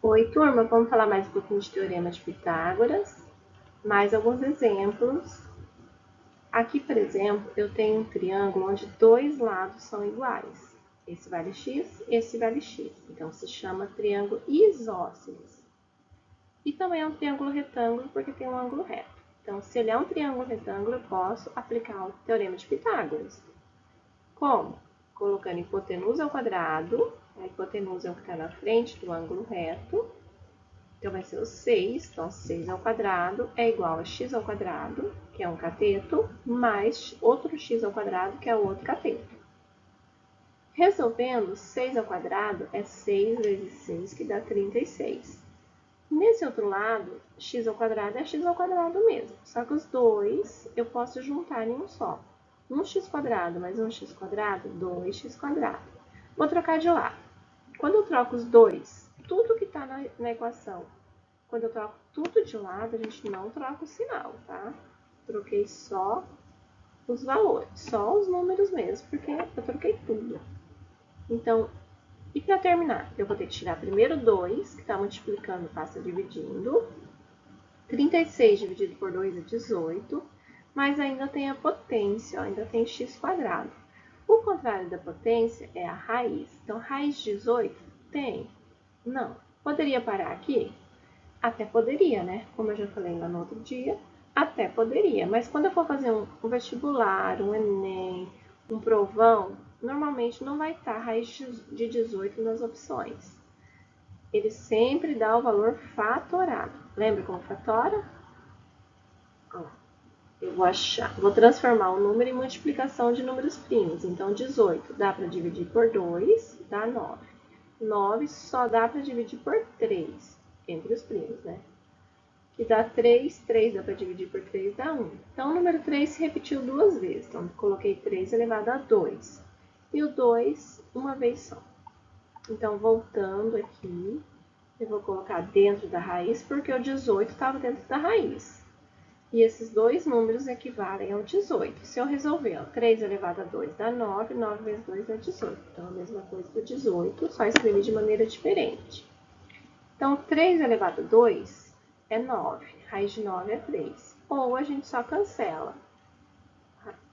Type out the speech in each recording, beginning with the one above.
Oi, turma, vamos falar mais um pouquinho de Teorema de Pitágoras, mais alguns exemplos. Aqui, por exemplo, eu tenho um triângulo onde dois lados são iguais. Esse vale x, esse vale x. Então, se chama triângulo isósceles. E também é um triângulo retângulo porque tem um ângulo reto. Então, se ele é um triângulo retângulo, eu posso aplicar o Teorema de Pitágoras. Como? Colocando hipotenusa ao quadrado, a hipotenusa é o que está na frente do ângulo reto. Então, vai ser o 6. Então, 6 ao quadrado é igual a x ao quadrado, que é um cateto, mais outro x ao quadrado, que é o outro cateto. Resolvendo, 6 ao quadrado é 6 vezes 6, que dá 36. Nesse outro lado, x ao quadrado é x ao quadrado mesmo. Só que os dois eu posso juntar em um só. 1x² mais 1x², 2x². Vou trocar de lado. Quando eu troco os dois, tudo que está na equação, quando eu troco tudo de lado, a gente não troca o sinal, tá? Troquei só os valores, só os números mesmo, porque eu troquei tudo. Então, e para terminar, eu vou ter que tirar primeiro 2, que está multiplicando, passa dividindo. 36 dividido por 2 é 18, mas ainda tem a potência, ó, ainda tem x². O contrário da potência é a raiz. Então, raiz de 18 tem? Não. Poderia parar aqui? Até poderia, né? Como eu já falei lá no outro dia, até poderia. Mas quando eu for fazer um vestibular, um Enem, um provão, normalmente não vai estar raiz de 18 nas opções. Ele sempre dá o valor fatorado. Lembra como fatora? Eu vou transformar o número em multiplicação de números primos. Então, 18 dá para dividir por 2, dá 9. 9 só dá para dividir por 3, entre os primos, né? Que dá 3, 3 dá para dividir por 3, dá 1. Então, o número 3 se repetiu duas vezes. Então, coloquei 3 elevado a 2. E o 2, uma vez só. Então, voltando aqui, eu vou colocar dentro da raiz, porque o 18 estava dentro da raiz. E esses dois números equivalem ao 18. Se eu resolver, ó, 3 elevado a 2 dá 9, 9 vezes 2 dá 18. Então, a mesma coisa do 18, só escrevi de maneira diferente. Então, 3 elevado a 2 é 9. Raiz de 9 é 3. Ou a gente só cancela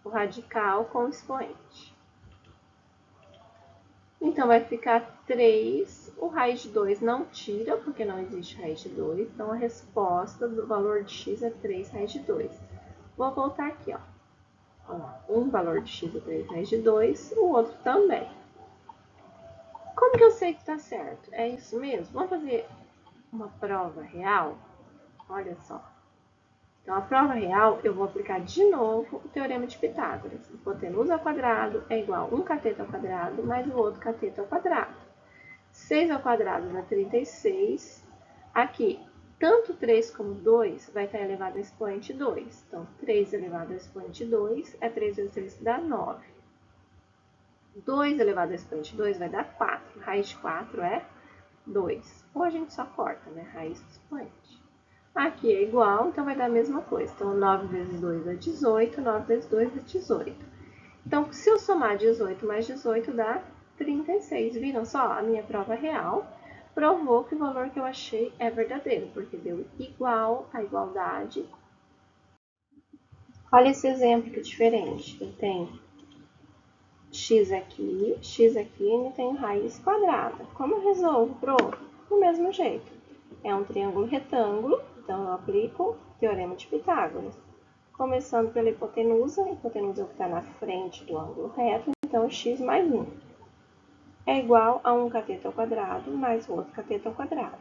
o radical com o expoente. Então, vai ficar 3. O raiz de 2 não tira, porque não existe raiz de 2. Então, a resposta do valor de x é 3 raiz de 2. Vou voltar aqui, ó. Um valor de x é 3 raiz de 2, o outro também. Como que eu sei que está certo? É isso mesmo? Vamos fazer uma prova real? Olha só. Então, a prova real, eu vou aplicar de novo o Teorema de Pitágoras. Hipotenusa ao quadrado é igual a um cateto ao quadrado mais o outro cateto ao quadrado. 6 ao quadrado dá 36. Aqui, tanto 3 como 2 vai estar elevado ao expoente 2. Então, 3 elevado ao expoente 2 é 3 vezes 3 que dá 9. 2 elevado ao expoente 2 vai dar 4. Raiz de 4 é 2. Ou a gente só corta, né? Raiz do expoente. Aqui é igual, então vai dar a mesma coisa. Então, 9 vezes 2 é 18, 9 vezes 2 é 18. Então, se eu somar 18 mais 18 dá 36. Viram só? A minha prova real provou que o valor que eu achei é verdadeiro, porque deu igual a igualdade. Olha esse exemplo que é diferente. Eu tenho x aqui e tenho raiz quadrada. Como eu resolvo, Pro? Do mesmo jeito. É um triângulo retângulo, então eu aplico o Teorema de Pitágoras. Começando pela hipotenusa, a hipotenusa é o que está na frente do ângulo reto, então x mais 1 é igual a 1 cateto ao quadrado mais o outro cateto ao quadrado.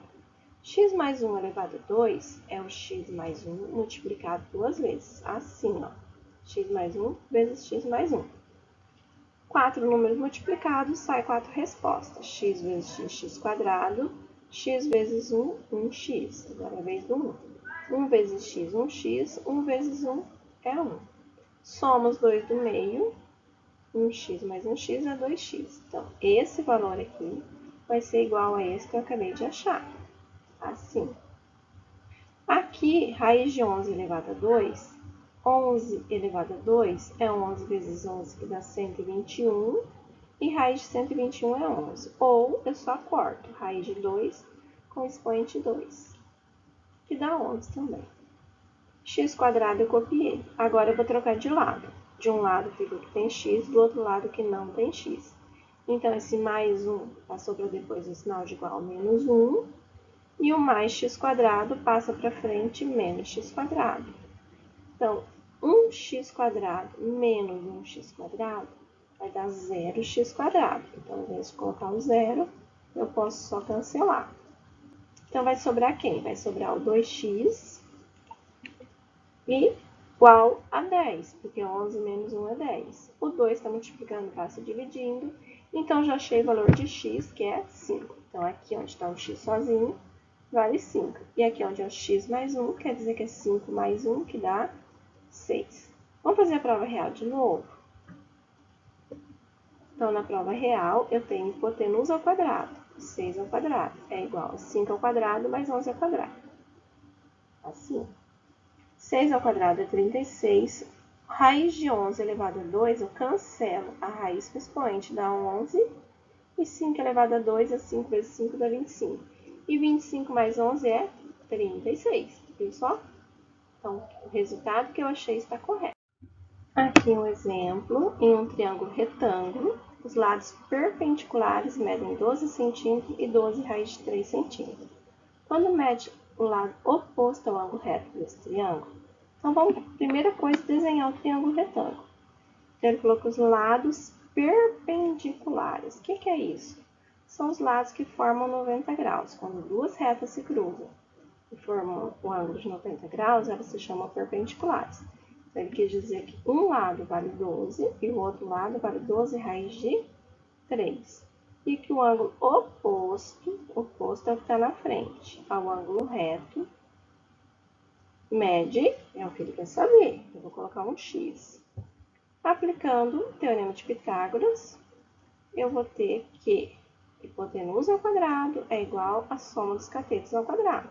X mais 1 elevado a 2 é o x mais 1 multiplicado duas vezes, assim, ó. X mais 1 vezes x mais 1. 4 números multiplicados, sai 4 respostas. X vezes x², x vezes 1, 1x. Agora é a vez do 1. 1 vezes x, 1x. 1 vezes 1 é 1. Soma os dois do meio. 1x mais 1x é 2x. Então, esse valor aqui vai ser igual a esse que eu acabei de achar. Assim. Aqui, raiz de 11 elevado a 2, 11 elevado a 2 é 11 vezes 11, que dá 121, e raiz de 121 é 11. Ou, eu só corto raiz de 2 com expoente 2, que dá 11 também. X² eu copiei. Agora eu vou trocar de lado. De um lado fica o que tem x, do outro lado que não tem x. Então, esse mais 1 passou para depois o sinal de igual menos 1. E o mais x² passa para frente menos x². Então, 1x² menos 1x² vai dar 0x². Então, ao invés de colocar o 0, eu posso só cancelar. Então, vai sobrar quem? Vai sobrar o 2x igual a 10, porque 11 menos 1 é 10. O 2 está multiplicando, passa dividindo. Então, já achei o valor de x, que é 5. Então, aqui onde está o x sozinho, vale 5. E aqui onde é o x mais 1, quer dizer que é 5 mais 1, que dá 6. Vamos fazer a prova real de novo? Então, na prova real, eu tenho hipotenusa ao quadrado. 6 ao quadrado é igual a 5 ao quadrado mais 11 ao quadrado. Assim. 6 ao quadrado é 36. Raiz de 11 elevado a 2, eu cancelo a raiz com expoente, dá 11. E 5 elevado a 2 é 5 vezes 5 dá 25. E 25 mais 11 é 36. Viu só? Então, o resultado que eu achei está correto. Aqui um exemplo, em um triângulo retângulo, os lados perpendiculares medem 12 centímetros e 12 raiz de 3 centímetros. Quando mede o lado oposto ao ângulo reto desse triângulo, então vamos, primeira coisa, desenhar o triângulo retângulo. Então, ele falou que os lados perpendiculares, o que é isso? São os lados que formam 90 graus. Quando duas retas se cruzam e formam um ângulo de 90 graus, elas se chamam perpendiculares. Então, ele quis dizer que um lado vale 12 e o outro lado vale 12 raiz de 3. E que o ângulo oposto é o que está na frente, ao ângulo reto, mede, é o que ele quer saber. Eu vou colocar um x. Aplicando o teorema de Pitágoras, eu vou ter que hipotenusa ao quadrado é igual à soma dos catetos ao quadrado.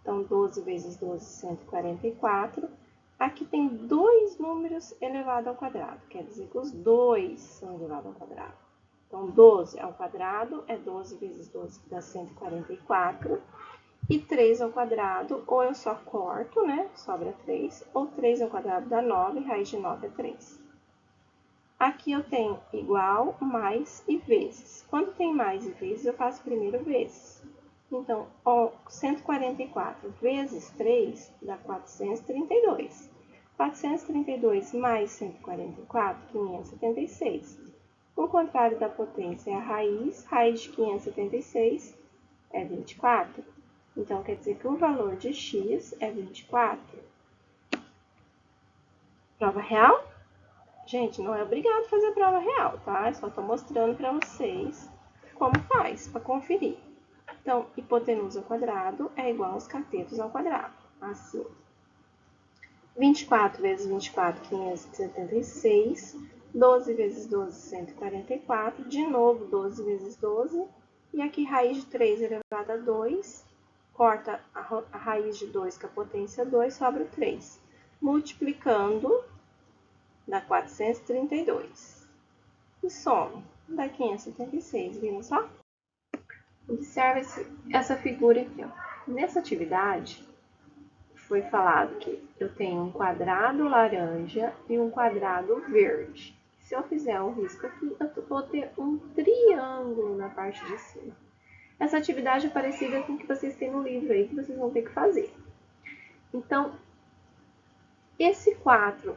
Então, 12 vezes 12, 144. Aqui tem dois números elevados ao quadrado, quer dizer que os dois são elevados ao quadrado. Então, 12 ao quadrado é 12 vezes 12, que dá 144. E 3 ao quadrado, ou eu só corto, né? Sobra 3. Ou 3 ao quadrado dá 9, raiz de 9 é 3. Aqui eu tenho igual, mais e vezes. Quando tem mais e vezes, eu faço primeiro vezes. Então, 144 vezes 3 dá 432. 432 mais 144, 576. O contrário da potência é a raiz. Raiz de 576 é 24. Então, quer dizer que o valor de x é 24. Prova real? Gente, não é obrigado a fazer a prova real, tá? Eu só estou mostrando para vocês como faz, para conferir. Então, hipotenusa ao quadrado é igual aos catetos ao quadrado. Assim. 24 vezes 24, 576. 12 vezes 12, 144. De novo, 12 vezes 12. E aqui, raiz de 3 elevado a 2. Corta a raiz de 2 com a potência 2, sobra o 3. Multiplicando, dá 432. E some, dá 576, viram só? Observe essa figura aqui, ó. Nessa atividade, foi falado que eu tenho um quadrado laranja e um quadrado verde. Se eu fizer um risco aqui, eu vou ter um triângulo na parte de cima. Essa atividade é parecida com o que vocês têm no livro aí, que vocês vão ter que fazer. Então, esse 4m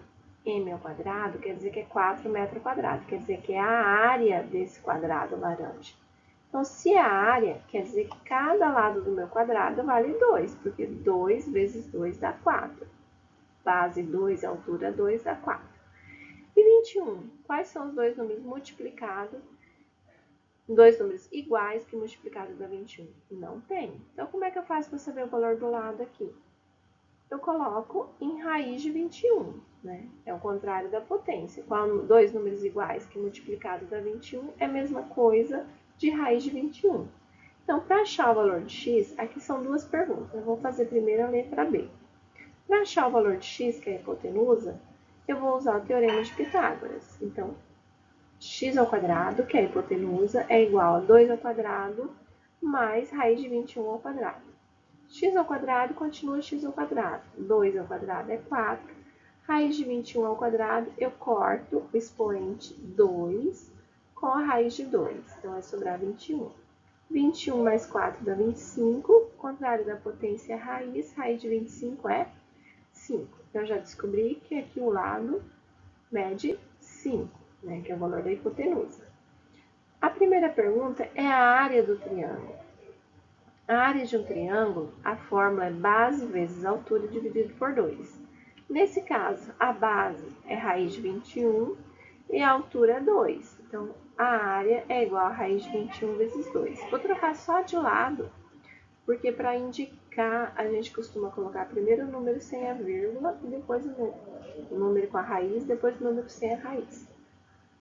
ao quadrado quer dizer que é 4 metros quadrados, quer dizer que é a área desse quadrado laranja. Então, se a área, quer dizer que cada lado do meu quadrado vale 2, porque 2 vezes 2 dá 4. Base 2, altura 2 dá 4. E 21, quais são os dois números multiplicados? Dois números iguais que multiplicado dá 21? Não tem. Então, como é que eu faço para saber o valor do lado aqui? Eu coloco em raiz de 21, né? É o contrário da potência. Com dois números iguais que multiplicado dá 21, é a mesma coisa de raiz de 21. Então, para achar o valor de x, aqui são duas perguntas. Eu vou fazer primeiro a letra B. Para achar o valor de x, que é a hipotenusa, eu vou usar o teorema de Pitágoras. Então, x ao quadrado, que é a hipotenusa, é igual a 2 ao quadrado mais raiz de 21 ao quadrado. X ao quadrado continua x ao quadrado. 2 ao quadrado é 4. Raiz de 21 ao quadrado, eu corto o expoente 2 com a raiz de 2. Então, vai sobrar 21. 21 mais 4 dá 25. Contrário da potência é raiz. Raiz de 25 é 5. Então, eu já descobri que aqui o lado mede 5, né, que é o valor da hipotenusa. A primeira pergunta é a área do triângulo. A área de um triângulo, a fórmula é base vezes altura dividido por 2. Nesse caso, a base é raiz de 21 e a altura é 2. Então, a área é igual a raiz de 21 vezes 2. Vou trocar só de lado, porque para indicar, a gente costuma colocar primeiro o número sem a vírgula e depois o número com a raiz, depois o número sem a raiz.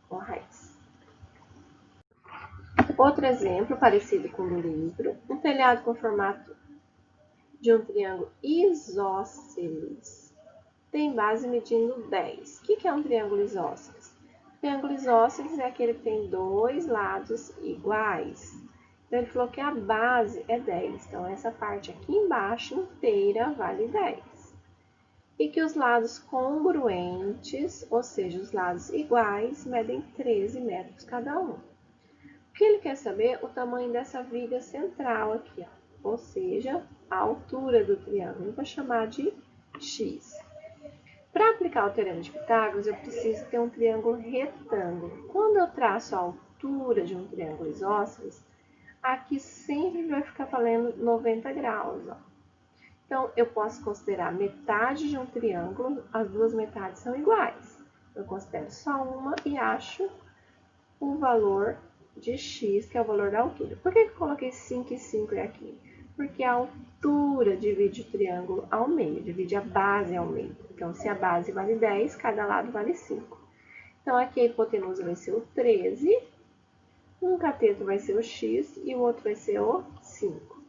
Com a raiz. Outro exemplo, parecido com o do livro, um telhado com formato de um triângulo isósceles tem base medindo 10. O que é um triângulo isósceles? Triângulo isósceles é aquele que tem dois lados iguais. Então, ele falou que a base é 10. Então, essa parte aqui embaixo inteira vale 10. E que os lados congruentes, ou seja, os lados iguais, medem 13 metros cada um. O que ele quer saber? O tamanho dessa viga central aqui, ó, ou seja, a altura do triângulo. Eu vou chamar de x. Para aplicar o teorema de Pitágoras, eu preciso ter um triângulo retângulo. Quando eu traço a altura de um triângulo isósceles, aqui sempre vai ficar valendo 90 graus. Ó. Então, eu posso considerar metade de um triângulo, as duas metades são iguais. Eu considero só uma e acho o valor de x, que é o valor da altura. Por que eu coloquei 5 e 5 aqui? Porque a altura divide o triângulo ao meio, divide a base ao meio. Então, se a base vale 10, cada lado vale 5. Então, aqui a hipotenusa vai ser o 13, um cateto vai ser o x e o outro vai ser o 5.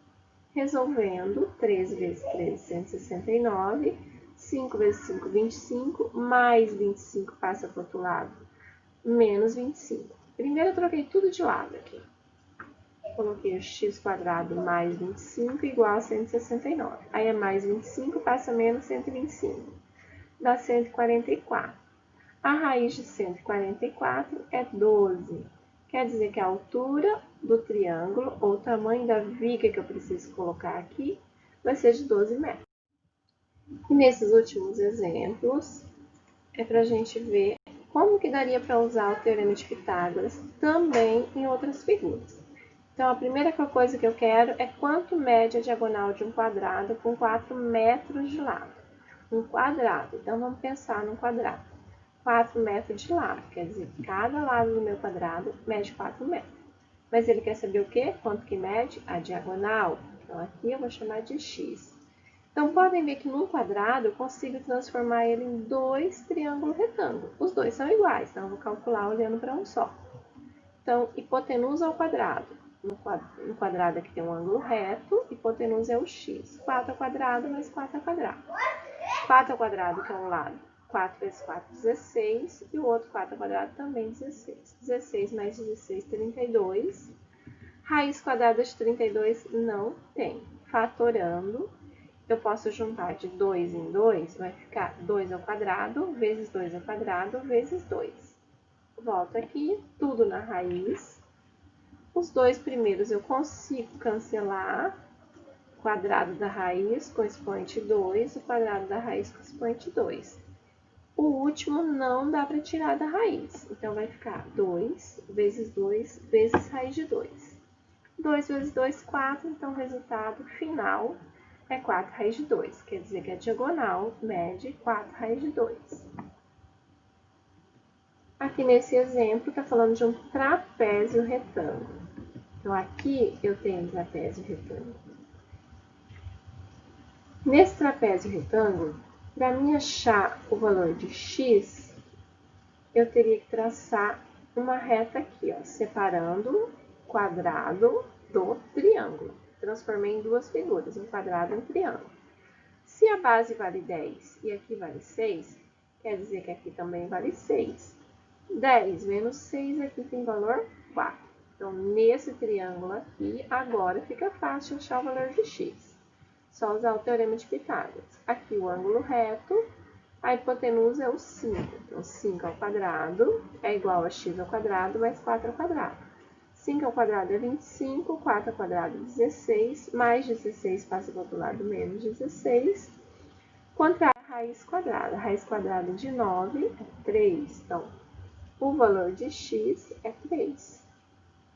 Resolvendo, 13 vezes 13, 169, 5 vezes 5, 25, mais 25 passa para o outro lado, menos 25. Primeiro eu troquei tudo de lado aqui. Coloquei o x² mais 25 igual a 169. Aí é mais 25, passa menos 125. Dá 144. A raiz de 144 é 12. Quer dizer que a altura do triângulo, ou o tamanho da viga que eu preciso colocar aqui, vai ser de 12 metros. E nesses últimos exemplos, é para a gente ver como que daria para usar o teorema de Pitágoras também em outras figuras. Então, a primeira coisa que eu quero é quanto mede a diagonal de um quadrado com 4 metros de lado. Um quadrado, então vamos pensar num quadrado. 4 metros de lado, quer dizer, cada lado do meu quadrado mede 4 metros. Mas ele quer saber o quê? Quanto que mede? A diagonal. Então, aqui eu vou chamar de x. Então, podem ver que num quadrado eu consigo transformar ele em dois triângulos retângulos. Os dois são iguais, então eu vou calcular olhando para um só. Então, hipotenusa ao quadrado. No quadrado aqui tem um ângulo reto, hipotenusa é o x. 4 ao quadrado mais 4 ao quadrado. 4 ao quadrado, que é um lado, 4 vezes 4, 16. E o outro 4 ao quadrado também 16. 16 mais 16, 32. Raiz quadrada de 32 não tem. Fatorando, eu posso juntar de 2 em 2, vai ficar 2 ao quadrado, vezes 2 ao quadrado, vezes 2. Volto aqui, tudo na raiz. Os dois primeiros eu consigo cancelar. O quadrado da raiz com expoente 2, o quadrado da raiz com expoente 2. O último não dá para tirar da raiz, então vai ficar 2 vezes 2 vezes raiz de 2. 2 vezes 2, 4, então o resultado final é 4 raiz de 2, quer dizer que a diagonal mede 4 raiz de 2. Aqui nesse exemplo está falando de um trapézio retângulo. Então, aqui eu tenho um trapézio retângulo. Nesse trapézio retângulo, para mim achar o valor de x, eu teria que traçar uma reta aqui, ó, separando o quadrado do triângulo. Transformei em duas figuras, um quadrado e um triângulo. Se a base vale 10 e aqui vale 6, quer dizer que aqui também vale 6. 10 menos 6, aqui tem valor 4. Então, nesse triângulo aqui, agora fica fácil achar o valor de x. Só usar o teorema de Pitágoras. Aqui o ângulo reto, a hipotenusa é o 5. Então, 5 ao quadrado é igual a x ao quadrado mais 4 ao quadrado. 5 ao quadrado é 25, 4 ao quadrado é 16, mais 16 passa para o outro lado, menos 16. Contra a raiz quadrada. A raiz quadrada de 9 é 3. Então, o valor de x é 3.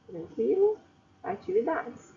Tranquilo? Atividades.